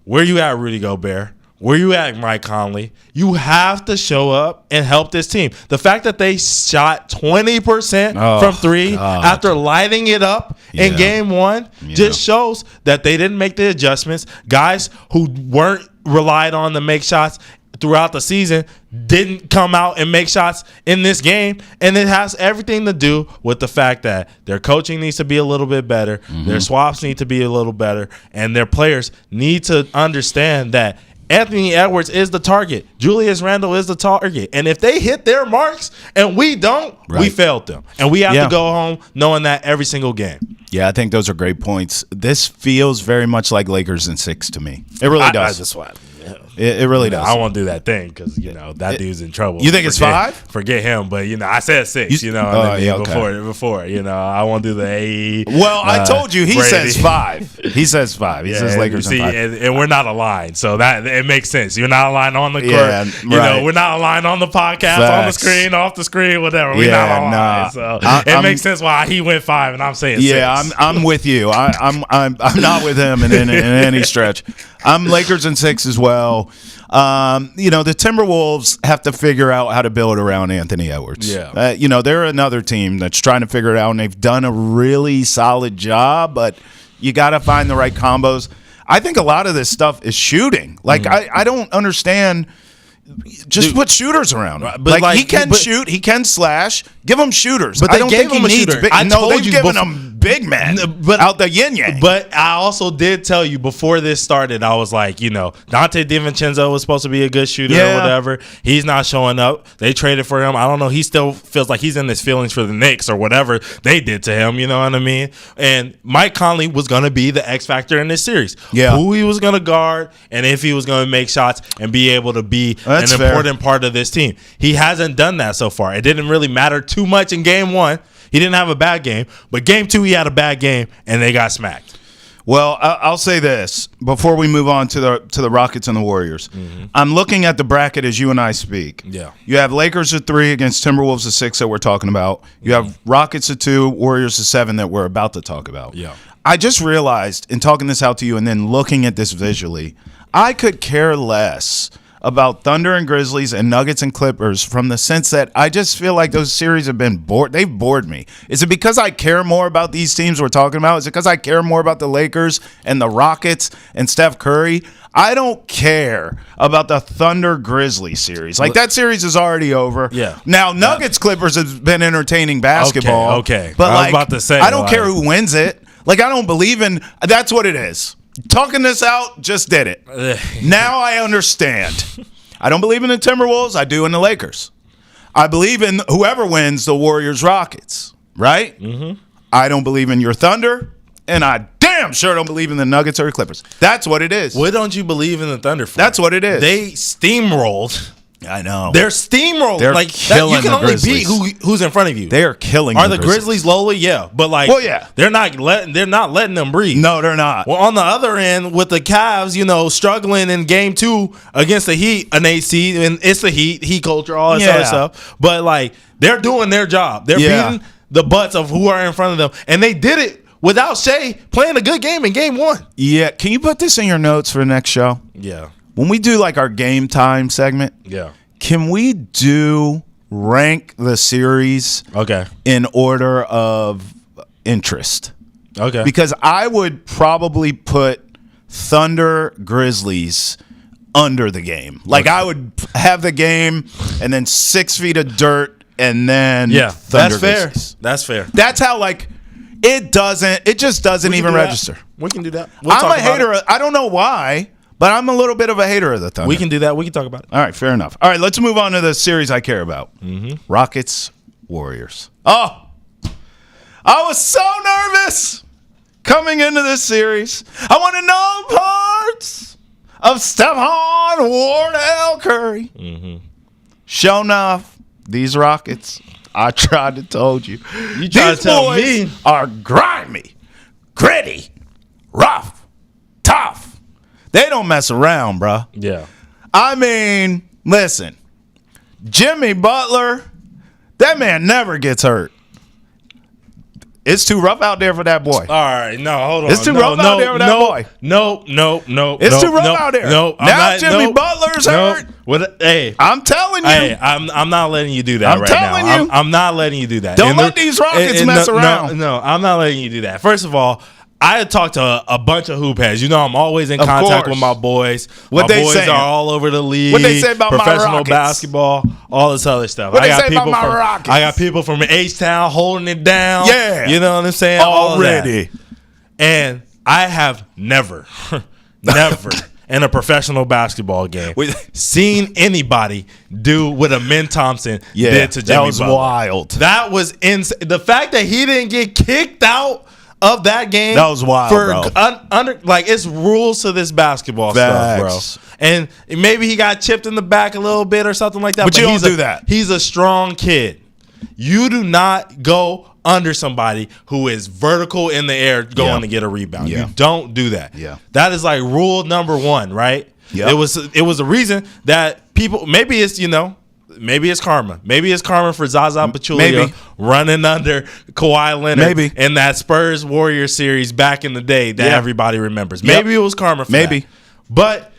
Where you at, Rudy Gobert? Where you at, Mike Conley? You have to show up and help this team. The fact that they shot 20% from three after lighting it up in Game 1 just shows that they didn't make the adjustments. Guys who weren't relied on to make shots throughout the season didn't come out and make shots in this game, and it has everything to do with the fact that their coaching needs to be a little bit better, their swaps need to be a little better, and their players need to understand that Anthony Edwards is the target. Julius Randle is the target. And if they hit their marks and we don't, we failed them. And we have to go home knowing that every single game. Yeah, I think those are great points. This feels very much like Lakers in 6 to me. It really does. It really does. I won't do that thing because, that dude's in trouble. You think it's 5? Forget him. But, I said 6, before. I won't do the A. Well, I told you he says 5. He says 5. He says Lakers in 5. And we're not aligned. So that it makes sense. You're not aligned on the court. We're not aligned on the podcast, on the screen, off the screen, whatever. We're not aligned. So it makes sense why he went 5 and I'm saying 6. Yeah, I'm with you. I'm not with him in any stretch. I'm Lakers in 6 as well. The Timberwolves have to figure out how to build around Anthony Edwards. Yeah. They're another team that's trying to figure it out, and they've done a really solid job, but you got to find the right combos. I think a lot of this stuff is shooting. I don't understand. Just put shooters around him. He can shoot. He can slash. Give him shooters. But they gave him a shooter. They've given him big men out the yin-yang. But I also did tell you before this started, I was like, Dante DiVincenzo was supposed to be a good shooter or whatever. He's not showing up. They traded for him. I don't know. He still feels like he's in his feelings for the Knicks or whatever they did to him. You know what I mean? And Mike Conley was going to be the X factor in this series. Yeah. Who he was going to guard and if he was going to make shots and be able to be an important part of this team. He hasn't done that so far. It didn't really matter too much in game 1. He didn't have a bad game, but game 2 he had a bad game and they got smacked. Well, I'll say this before we move on to the Rockets and the Warriors. I'm looking at the bracket as you and I speak. Yeah. You have Lakers at 3 against Timberwolves at 6 that we're talking about. You have Rockets at 2, Warriors at 7 that we're about to talk about. Yeah. I just realized in talking this out to you and then looking at this visually, I could care less about Thunder and Grizzlies and Nuggets and Clippers from the sense that I just feel like those series have been bored. They've bored me. Is it because I care more about these teams we're talking about? Is it because I care more about the Lakers and the Rockets and Steph Curry? I don't care about the Thunder Grizzlies series. Like, that series is already over. Yeah. Now, Nuggets Clippers has been entertaining basketball. Okay. But I was about to say, I don't care who wins it. Like, I don't believe in – that's what it is. Talking this out just did it. Now I understand. I don't believe in the Timberwolves. I do in the Lakers. I believe in whoever wins the Warriors-Rockets, right? Mm-hmm. I don't believe in your Thunder, and I damn sure don't believe in the Nuggets or the Clippers. That's what it is. What don't you believe in the Thunder for? That's what it is. They steamrolled. I know. They're steamrolled. They're like killing you can the only Grizzlies. beat who's in front of you. They are killing Are the Grizzlies lowly? Yeah. But they're not letting them breathe. No, they're not. Well, on the other end, with the Cavs, struggling in game 2 against the Heat, an 8 seed, and it's the Heat culture, all this other stuff. But they're doing their job. They're beating the butts of who are in front of them. And they did it without Shea playing a good game in game 1. Yeah. Can you put this in your notes for the next show? Yeah. When we do our game time segment. Yeah. Can we rank the series in order of interest? Okay. Because I would probably put Thunder Grizzlies under the game. I would have the game and then 6 feet of dirt and then Thunder Grizzlies. That's fair. That's how it just doesn't even register. We can do that. I'm a hater. I don't know why. But I'm a little bit of a hater of the Thunder. We can do that. We can talk about it. All right, fair enough. All right, let's move on to the series I care about. Rockets, Warriors. Oh, I was so nervous coming into this series. I want to know parts of Stephon Wardell Curry. Sure enough, these Rockets, I tried to told you. You tried to tell me. Are grimy, gritty, rough, tough. They don't mess around, bro. Yeah. I mean, listen, Jimmy Butler, that man never gets hurt. It's too rough out there for that boy. All right, no, hold on. It's too rough out there for that boy. No. It's too rough out there. Now Jimmy Butler's hurt. Hey, I'm telling you. Hey, I'm not letting you do that I'm right telling now. you. I'm not letting you do that. Don't let these Rockets mess around. No, I'm not letting you do that. First of all, I had talked to a bunch of hoop heads. I'm always in contact with my boys. What my they boys saying? are all over the league. What they say about my professional Rockets? basketball, all this other stuff. What they say about my Rockets? I got people from H-Town holding it down. Yeah. You know what I'm saying? Already. All of that. And I have never in a professional basketball game seen anybody do what Amin Thompson did to Jimmy that was Butler. wild. That was insane. The fact that he didn't get kicked out of that game, that was wild, bro. It's rules to this basketball stuff, bro. And maybe he got chipped in the back a little bit or something like that. But you don't do that. He's a strong kid. You do not go under somebody who is vertical in the air going to get a rebound. You don't do that. Yeah. That is rule number 1, right? Yeah. It was a reason that people, maybe it's karma. Maybe it's karma for Zaza Pachulia running under Kawhi Leonard in that Spurs Warriors series back in the day that everybody remembers. Maybe it was karma for that. But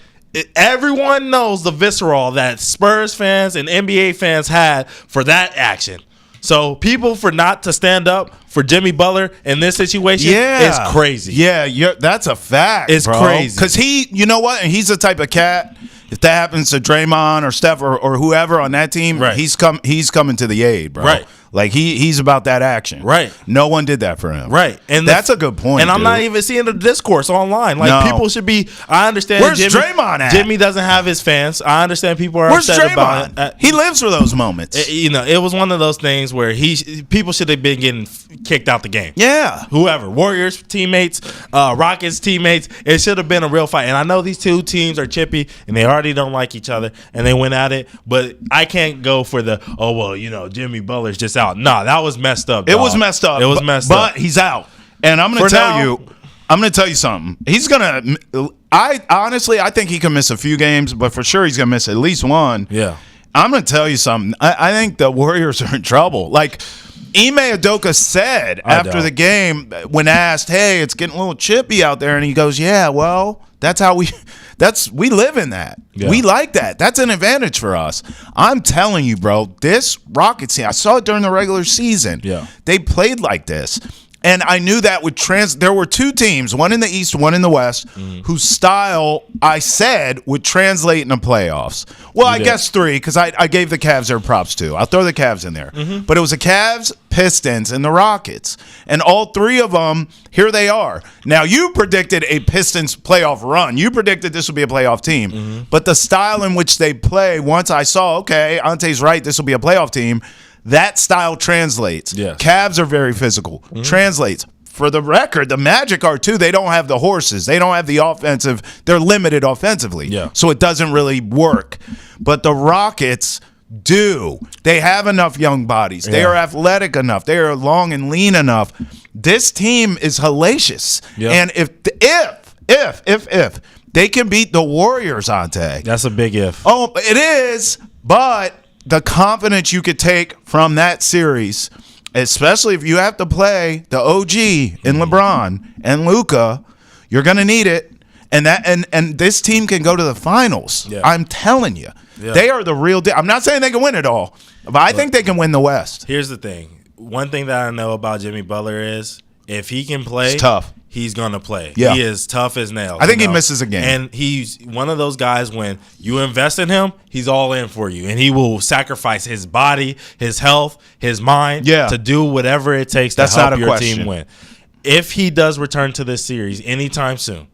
everyone knows the visceral that Spurs fans and NBA fans had for that action. So people for not to stand up for Jimmy Butler in this situation is crazy. Yeah, that's a fact. It's crazy. Because you know what? And he's the type of cat. If that happens to Draymond or Steph or whoever on that team, he's coming to the aid, bro. Right. Like he's about that action. Right. No one did that for him. Right. And that's a good point. And I'm not even seeing the discourse online. Like people should be. I understand. Where's Draymond at? Jimmy doesn't have his fans. I understand people are Where's upset Draymond? about it. He lives for those moments. It was one of those things where people should have been getting kicked out the game. Yeah. Whoever, Warriors teammates, Rockets teammates, it should have been a real fight. And I know these two teams are chippy and they already don't like each other and they went at it. But I can't go for Jimmy Butler's just out. Nah, that was messed up. Dog. It was messed up. It was messed up. But he's out. And I'm going to tell you something. He's going to I think he can miss a few games, but for sure he's going to miss at least one. Yeah. I'm going to tell you something. I think the Warriors are in trouble. Like Ime Udoka said after the game when asked, "Hey, it's getting a little chippy out there," and he goes, "Yeah, well, that's how we live in that. Yeah. We like that. That's an advantage for us." I'm telling you, bro, this Rockets team, I saw it during the regular season. Yeah. They played like this. And I knew that would there were two teams, one in the East, one in the West, whose style I said would translate in the playoffs. Well, I guess three, because I gave the Cavs their props too. I'll throw the Cavs in there. But it was the Cavs, Pistons, and the Rockets. And all three of them, here they are. Now, you predicted a Pistons playoff run. You predicted this would be a playoff team. But the style in which they play, once I saw, okay, Ante's right, this will be a playoff team, that style translates. Yes. Cavs are very physical. Translates. For the record, the Magic are too. They don't have the horses. They don't have the offensive. They're limited offensively. Yeah. So it doesn't really work. But the Rockets do. They have enough young bodies. They are athletic enough. They are long and lean enough. This team is hellacious. Yeah. And if they can beat the Warriors, Ante. That's a big if. Oh, it is. But the confidence you could take from that series, especially if you have to play the OG in LeBron and Luka, you're going to need it. And this team can go to the finals. Yeah. I'm telling you. Yeah. They are the real deal. I'm not saying they can win it all, but I think they can win the West. Here's the thing. One thing that I know about Jimmy Butler is if he can play, it's tough. He's going to play. Yeah. He is tough as nails. I think he misses a game. And he's one of those guys when you invest in him, he's all in for you. And he will sacrifice his body, his health, his mind to do whatever it takes to help your team win. If he does return to this series anytime soon,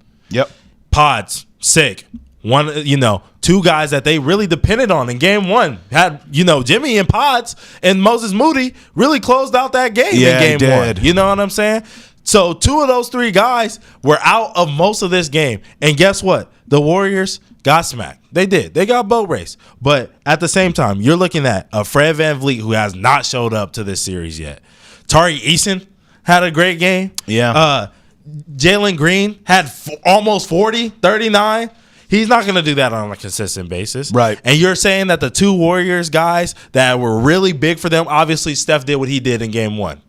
Pods, sick. Two guys that they really depended on in game one had, Jimmy and Pods and Moses Moody really closed out that game in game one. You know what I'm saying? So two of those three guys were out of most of this game. And guess what? The Warriors got smacked. They did. They got boat raced. But at the same time, you're looking at a Fred VanVleet who has not showed up to this series yet. Tari Eason had a great game. Yeah. Jalen Green had almost 40, 39. He's not going to do that on a consistent basis. Right. And you're saying that the two Warriors guys that were really big for them, obviously Steph did what he did in game one.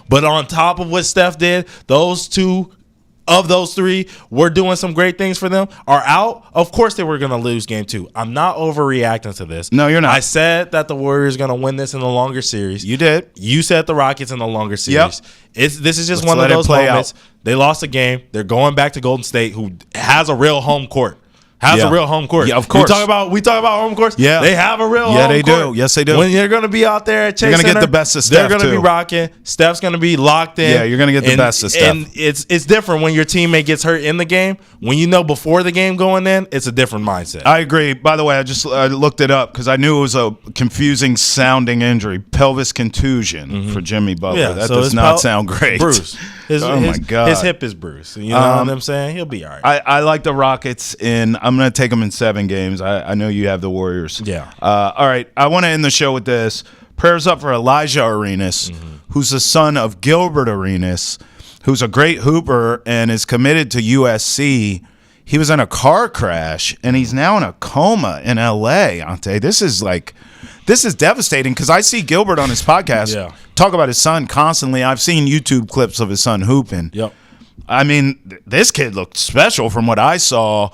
But on top of what Steph did, those two of those three were doing some great things for them, are out. Of course they were going to lose game two. I'm not overreacting to this. No, you're not. I said that the Warriors are going to win this in the longer series. You did. You said the Rockets in the longer series. Yep. This is just one of those moments. They lost a game. They're going back to Golden State, who has a real home court. A real home court. Yeah, of course. We talk about home courts. Yeah. They have a real home court. Yeah, they do. Yes, they do. When you're going to be out there at Chase You're going to Center, get the best of Steph, they're going to be rocking. Steph's going to be locked in. Yeah, you're going to get the best of Steph. And it's different when your teammate gets hurt in the game. When you know before the game going in, it's a different mindset. I agree. By the way, I looked it up because I knew it was a confusing sounding injury. Pelvis contusion for Jimmy Butler. Yeah, that does not sound great. Bruce. My God. His hip is bruised. You know what I'm saying? He'll be all right. I like the Rockets I'm going to take them in 7 games. I know you have the Warriors. Yeah. All right. I want to end the show with this. Prayers up for Alijah Arenas, who's the son of Gilbert Arenas, who's a great hooper and is committed to USC. He was in a car crash, and he's now in a coma in L.A., Ante. This is devastating because I see Gilbert on his podcast talk about his son constantly. I've seen YouTube clips of his son hooping. Yep. I mean, this kid looked special from what I saw.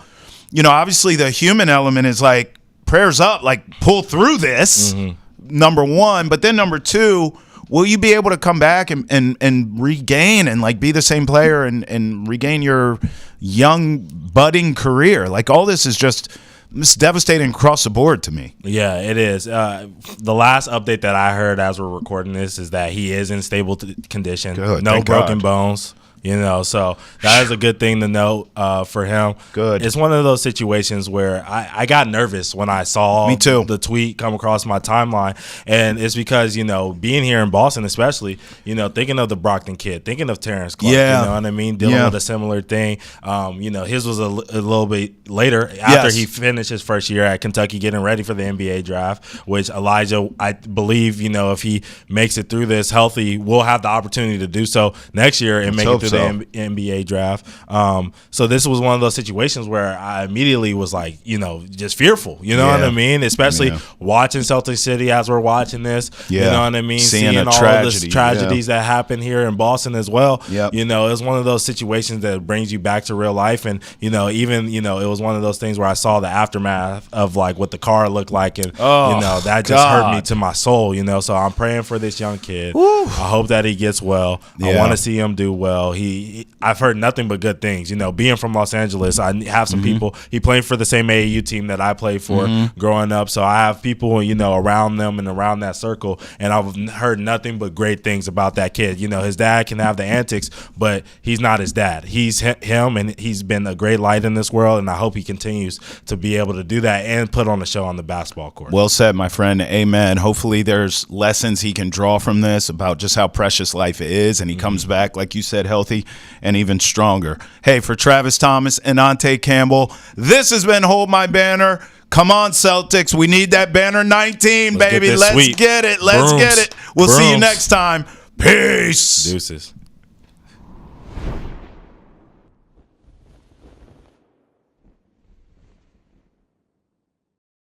Obviously the human element is like prayers up, like pull through this, number one. But then number two, will you be able to come back and regain and like be the same player and regain your young budding career? Like all this is just It's devastating across the board to me. Yeah, it is. The last update that I heard as we're recording this is that he is in stable condition. Good, no thank broken God. bones. So that is a good thing to note for him. Good. It's one of those situations where I got nervous when I saw Me too. the tweet come across my timeline. And it's because, being here in Boston especially, thinking of the Brockton kid, thinking of Terrence Clark, Yeah. you know what I mean? Dealing with a similar thing. His was a little bit later after he finished his first year at Kentucky getting ready for the NBA draft, which Alijah, I believe, if he makes it through this healthy, will have the opportunity to do so next year and make it through the NBA draft. So this was one of those situations where I immediately was like, just fearful. You know what I mean? Especially watching Celtic City as we're watching this. You know what I mean? Seeing all of the tragedies that happen here in Boston as well. Yep. It's one of those situations that brings you back to real life. And, even, it was one of those things where I saw the aftermath of like what the car looked like. And, that just hurt me to my soul, So I'm praying for this young kid. Woo. I hope that he gets well. I want to see him do well. I've heard nothing but good things. Being from Los Angeles, I have some people. He played for the same AAU team that I played for growing up, so I have people, around them and around that circle, and I've heard nothing but great things about that kid. His dad can have the antics, but he's not his dad. He's him, and he's been a great light in this world, and I hope he continues to be able to do that and put on a show on the basketball court. Well said, my friend. Amen. Hopefully there's lessons he can draw from this about just how precious life is, and he comes back, like you said, healthy and even stronger. Hey, for Travis Thomas and Ante Campbell, this has been Hold My Banner. Come on, Celtics. We need that banner 19, baby. Let's get it. Let's get it. We'll see you next time. Peace. Deuces.